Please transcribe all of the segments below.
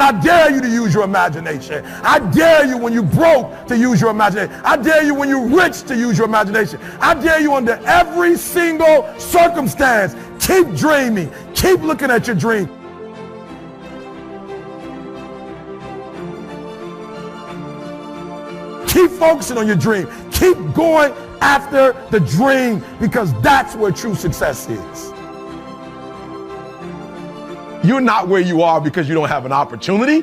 I dare you to use your imagination. I dare you when you're broke to use your imagination. I dare you when you're rich to use your imagination. I dare you under every single circumstance. Keep dreaming. Keep looking at your dream. Keep focusing on your dream. Keep going after the dream, because that's where true success is. You're not where you are because you don't have an opportunity.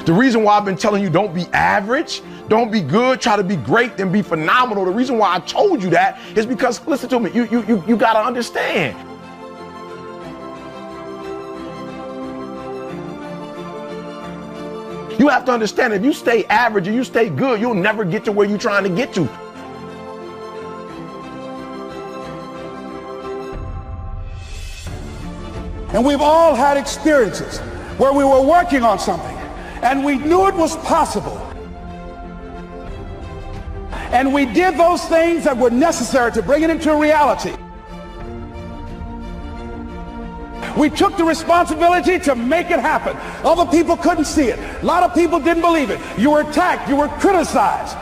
The reason why I've been telling you don't be average, don't be good, try to be great, then be phenomenal. The reason why I told you that is because, listen to me, you gotta understand. You have to understand, if you stay average and you stay good, you'll never get to where you're trying to get to. And we've all had experiences where we were working on something and we knew it was possible. And we did those things that were necessary to bring it into reality. We took the responsibility to make it happen. Other people couldn't see it. A lot of people didn't believe it. You were attacked. You were criticized.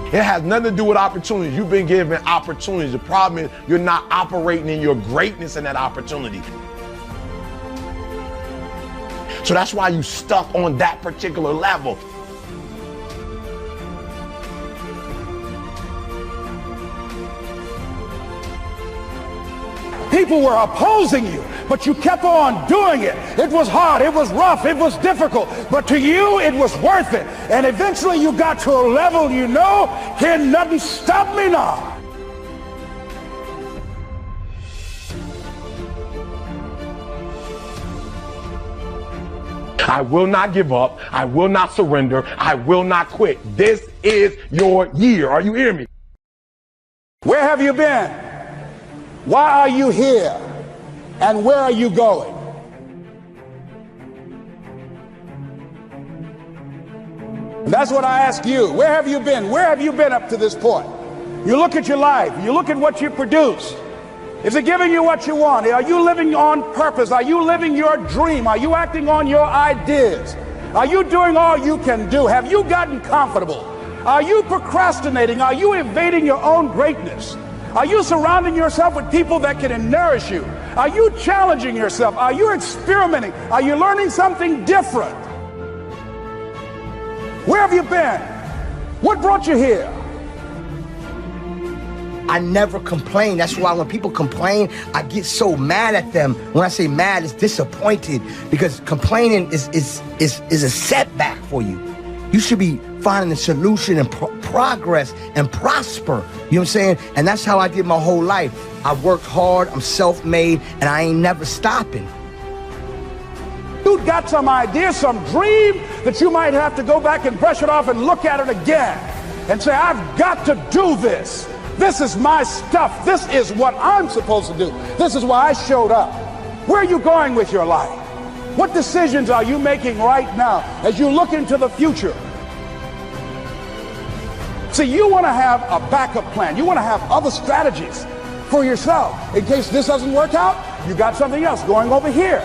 It has nothing to do with opportunities. You've been given opportunities. The problem is you're not operating in your greatness in that opportunity. So that's why you're stuck on that particular level. People were opposing you, but you kept on doing it. It was hard, it was rough, it was difficult, but to you it was worth it. And eventually you got to a level you know, can nothing stop me now. I will not give up. I will not surrender. I will not quit. This is your year. Are you hearing me? Where have you been? Why are you here? And where are you going? And that's what I ask you. Where have you been? Where have you been up to this point? You look at your life. You look at what you produce. Is it giving you what you want? Are you living on purpose? Are you living your dream? Are you acting on your ideas? Are you doing all you can do? Have you gotten comfortable? Are you procrastinating? Are you evading your own greatness? Are you surrounding yourself with people that can nourish you? Are you challenging yourself? Are you experimenting? Are you learning something different? Where have you been? What brought you here? I never complain. That's why when people complain, I get so mad at them. When I say mad, it's disappointed, because complaining is a setback for you. You should be finding a solution and progress and prosper. You know what I'm saying? And that's how I did my whole life. I worked hard, I'm self-made, and I ain't never stopping. You got some idea, some dream that you might have to go back and brush it off and look at it again and say, I've got to do this. This is my stuff. This is what I'm supposed to do. This is why I showed up. Where are you going with your life? What decisions are you making right now as you look into the future? See, you want to have a backup plan. You want to have other strategies for yourself. In case this doesn't work out, you got something else going over here.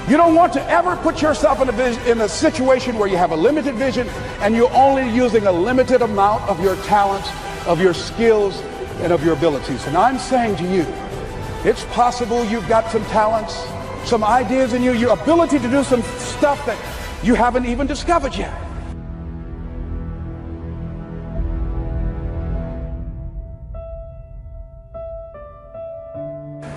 You don't want to ever put yourself in a situation where you have a limited vision and you're only using a limited amount of your talents, of your skills, and of your abilities. And I'm saying to you, it's possible you've got some talents, some ideas in you, your ability to do some stuff that you haven't even discovered yet.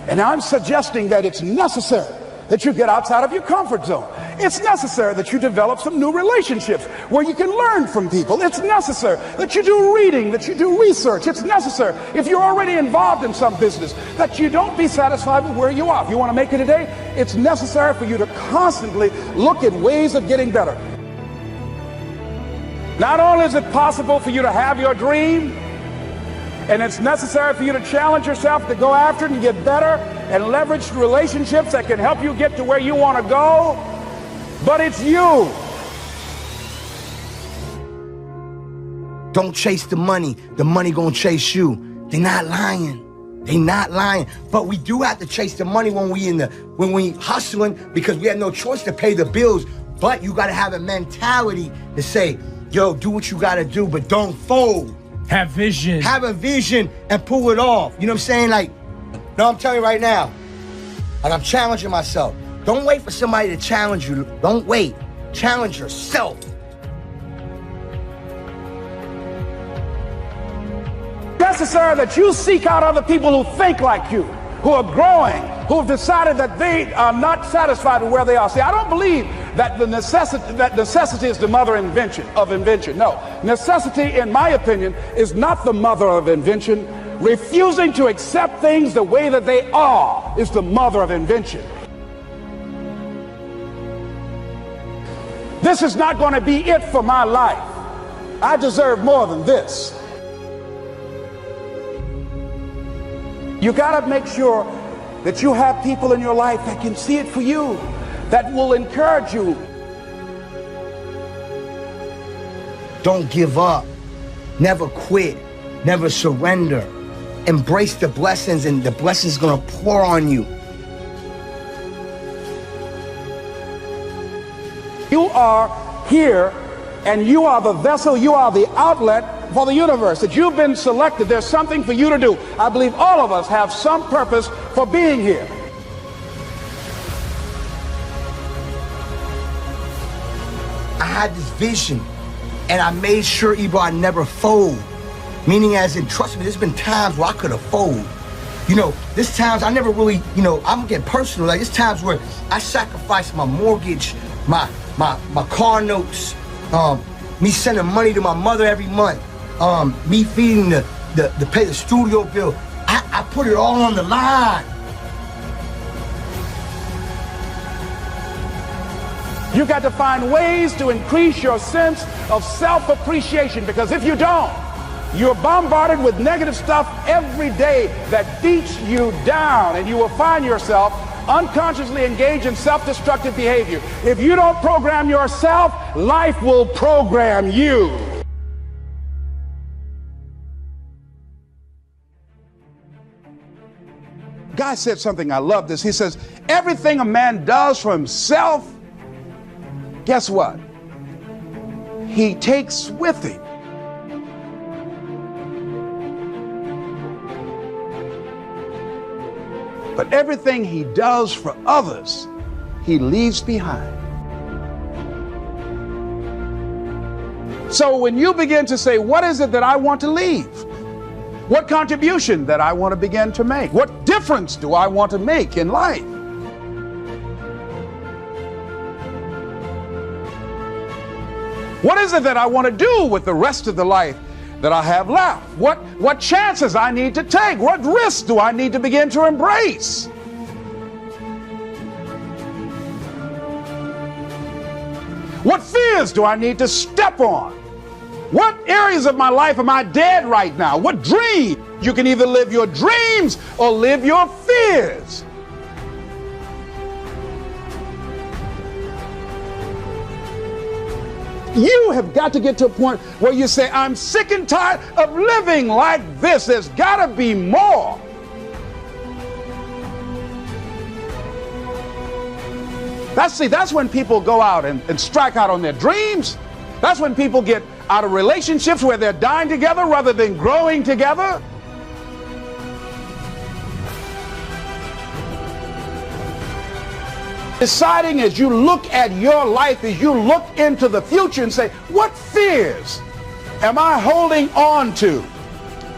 And I'm suggesting that it's necessary that you get outside of your comfort zone. It's necessary that you develop some new relationships where you can learn from people. It's necessary that you do reading, that you do research. It's necessary, if you're already involved in some business, that you don't be satisfied with where you are. If you want to make it today, it's necessary for you to constantly look at ways of getting better. Not only is it possible for you to have your dream, and it's necessary for you to challenge yourself to go after it and get better and leverage relationships that can help you get to where you want to go, but it's you. Don't chase the money gonna chase you. They're not lying. They not lying. But we do have to chase the money when we hustling, because we have no choice to pay the bills. But you gotta have a mentality to say, yo, do what you gotta do, but don't fold. Have vision. Have a vision and pull it off. You know what I'm saying? Like, no, I'm telling you right now, like, I'm challenging myself. Don't wait for somebody to challenge you. Don't wait. Challenge yourself. Necessary that you seek out other people who think like you, who are growing, who have decided that they are not satisfied with where they are. See, I don't believe that necessity is the mother of invention. No, necessity, in my opinion, is not the mother of invention. Refusing to accept things the way that they are is the mother of invention. This is not going to be it for my life. I deserve more than this. You got to make sure that you have people in your life that can see it for you, that will encourage you. Don't give up. Never quit. Never surrender. Embrace the blessings, and the blessings are going to pour on you. You are here, and you are the vessel, you are the outlet for the universe, that you've been selected. There's something for you to do. I believe all of us have some purpose for being here. I had this vision, and I made sure, Ebro, I never fold. Meaning, as in, trust me, there's been times where I could have folded. You know, there's times I never really, you know, I'm getting personal. Like, there's times where I sacrificed my mortgage, my car notes, me sending money to my mother every month, me feeding the pay the studio bill. I put it all on the line. You got to find ways to increase your sense of self-appreciation, because if you don't, you're bombarded with negative stuff every day that beats you down, and you will find yourself unconsciously engaged in self-destructive behavior. If you don't program yourself, life will program you. Guy said something, I love this. He says, everything a man does for himself, guess what? He takes with him. But everything he does for others, he leaves behind. So when you begin to say, what is it that I want to leave? What contribution that I want to begin to make? What difference do I want to make in life? What is it that I want to do with the rest of the life that I have left? What chances I need to take? What risks do I need to begin to embrace? What fears do I need to step on? What areas of my life am I dead right now? What dream? You can either live your dreams or live your fears. You have got to get to a point where you say, I'm sick and tired of living like this. There's got to be more. That's when people go out and strike out on their dreams. That's when people get out of relationships where they're dying together rather than growing together. Deciding as you look at your life, as you look into the future and say, what fears am I holding on to?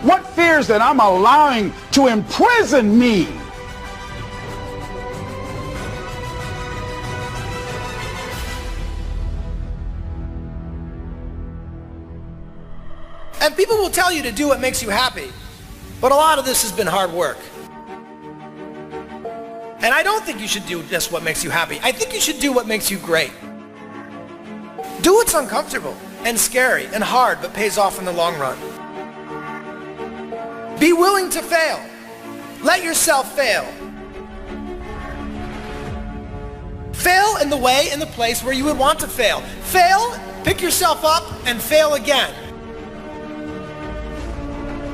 What fears that I'm allowing to imprison me? And people will tell you to do what makes you happy, but a lot of this has been hard work. And I don't think you should do just what makes you happy. I think you should do what makes you great. Do what's uncomfortable and scary and hard, but pays off in the long run. Be willing to fail. Let yourself fail. Fail in the way, in the place where you would want to fail. Fail, pick yourself up, and fail again.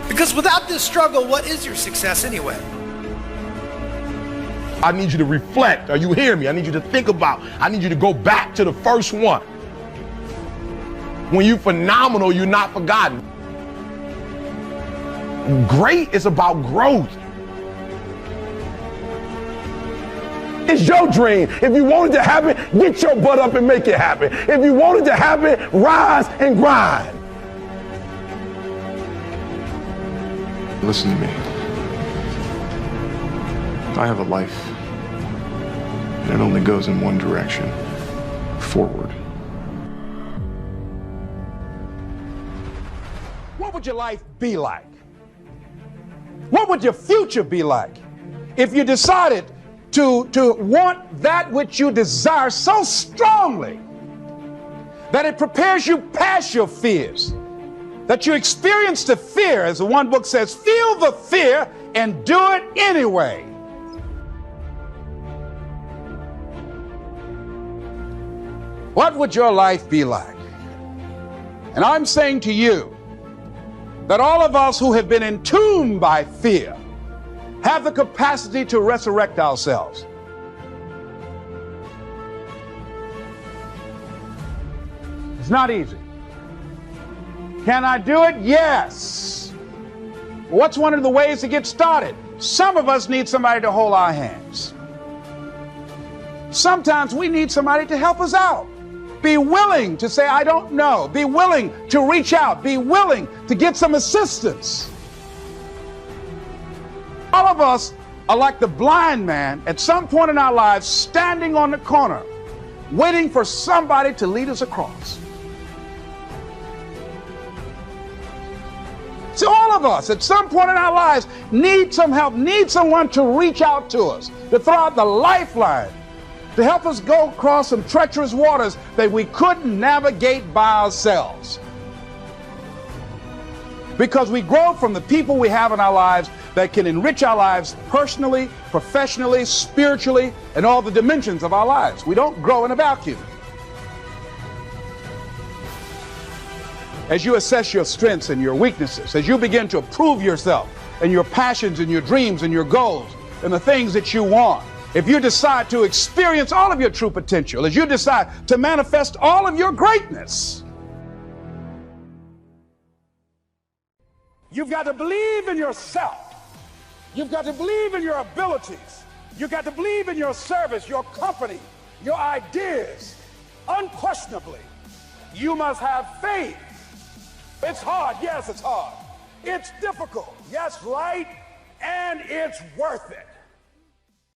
Because without this struggle, what is your success anyway? I need you to reflect. Are you hearing me? I need you to think about. I need you to go back to the first one. When you're phenomenal, you're not forgotten. Great is about growth. It's your dream. If you want it to happen, get your butt up and make it happen. If you want it to happen, rise and grind. Listen to me. I have a life, and it only goes in one direction, forward. What would your life be like? What would your future be like if you decided to want that which you desire so strongly that it prepares you past your fears, that you experience the fear, as the one book says, feel the fear and do it anyway? What would your life be like? And I'm saying to you that all of us who have been entombed by fear have the capacity to resurrect ourselves. It's not easy. Can I do it? Yes. What's one of the ways to get started? Some of us need somebody to hold our hands. Sometimes we need somebody to help us out. Be willing to say, I don't know. Be willing to reach out. Be willing to get some assistance. All of us are like the blind man at some point in our lives, standing on the corner, waiting for somebody to lead us across. So all of us at some point in our lives need some help, need someone to reach out to us, to throw out the lifeline, to help us go across some treacherous waters that we couldn't navigate by ourselves. Because we grow from the people we have in our lives that can enrich our lives personally, professionally, spiritually, and all the dimensions of our lives. We don't grow in a vacuum. As you assess your strengths and your weaknesses, as you begin to approve yourself and your passions and your dreams and your goals and the things that you want, if you decide to experience all of your true potential, as you decide to manifest all of your greatness, you've got to believe in yourself. You've got to believe in your abilities. You've got to believe in your service, your company, your ideas. Unquestionably, you must have faith. It's hard. Yes, it's hard. It's difficult. Yes, right. And it's worth it.